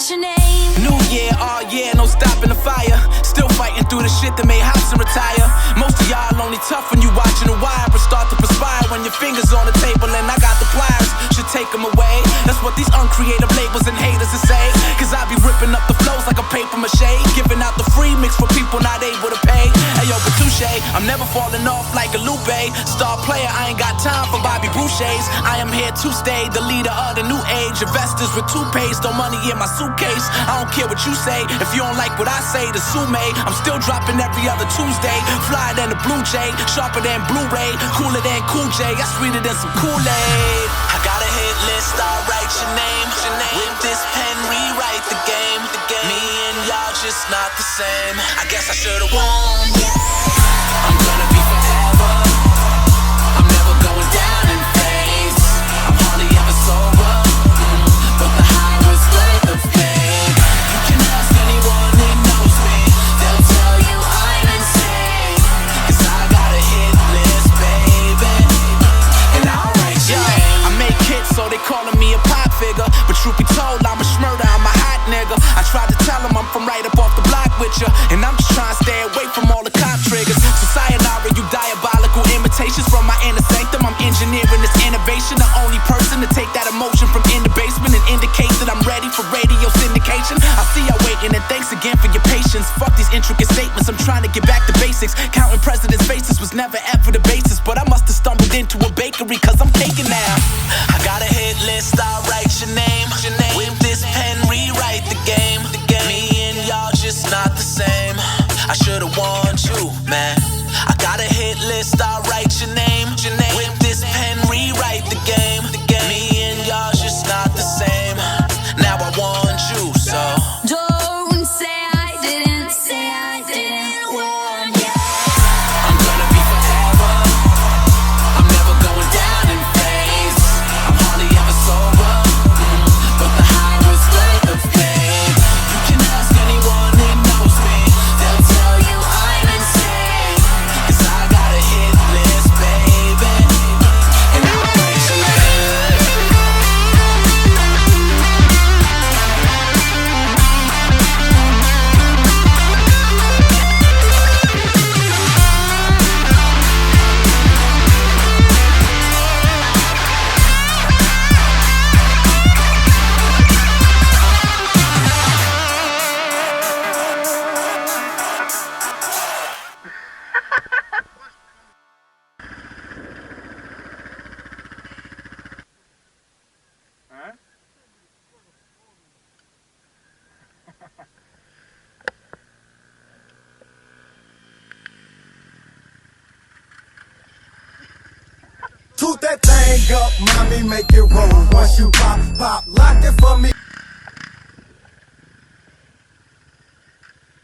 write your name. New year, oh yeah, no stopping the fire. Still fighting through the shit that made house and retire. Most of y'all only tough when you watching the wire, but start to perspire when your fingers on the table and I got the pliers. Should take them away. That's what these uncreative labels and haters will say. Cause I be ripping up the flows like a paper mache, giving out the free mix for people not able to pay. Hey yo, Petouche, I'm never falling off like a Lupe. Star player, I ain't got time for Bobby Boucher's. I am here to stay, the leader of the new age. Investors with toothpaste, no money in my suitcase. I don't care what you say, if you don't like what I say, the sue me. I'm still dropping every other Tuesday. Flyer than the Blue Jay, sharper than Blu-ray, cooler than Cool J, I'm sweeter than some Kool-Aid. I got a hit list, I'll write your name. With this pen, rewrite the game. Me and y'all just not the same. I guess I should've won. I'm gonna be forever. I'm never going down in flames. I'm hardly ever sober, but the high was worth the pain. You can ask anyone that knows me, they'll tell you I'm insane. Cause I got a hit list, baby, and I'll write your name. I make hits so they calling me a pop figure, but truth be told I'm a schmurder, I'm a hot nigga. I tried to tell them I'm from right up off the block with ya, and I'm just trying to stay away from all the cop triggers. So sayonara, you diabolical imitations from my inner sanctum. I'm engineering this innovation, the only person to take that emotion from in the basement and indicate that I'm ready for radio syndication. I see y'all waiting, and thanks again for your patience. Fuck these intricate statements, I'm trying to get back to basics. Counting presidents' faces was never ever the basis, but I must have stumbled into a bakery cause I'm caking now. I got a hit list, I'll write your name. With this pen, rewrite the game. Me and y'all just not the same. I should've warned you, man. I got a hit list, I'll write your name. With this pen, rewrite the game. Me and y'all just not the same. Now I warned you, so Don't say I didn't, warn ya. I'm gonna be forever. I'm never going down in flames. I'm hardly ever sober, but the high was worth the pain. You can ask anyone that knows me, they'll tell you I'm insane. Cause I got a hit list, baby, and I'll write your name. Toot that thing up, mommy, make it roll. Once you pop, lock it for me.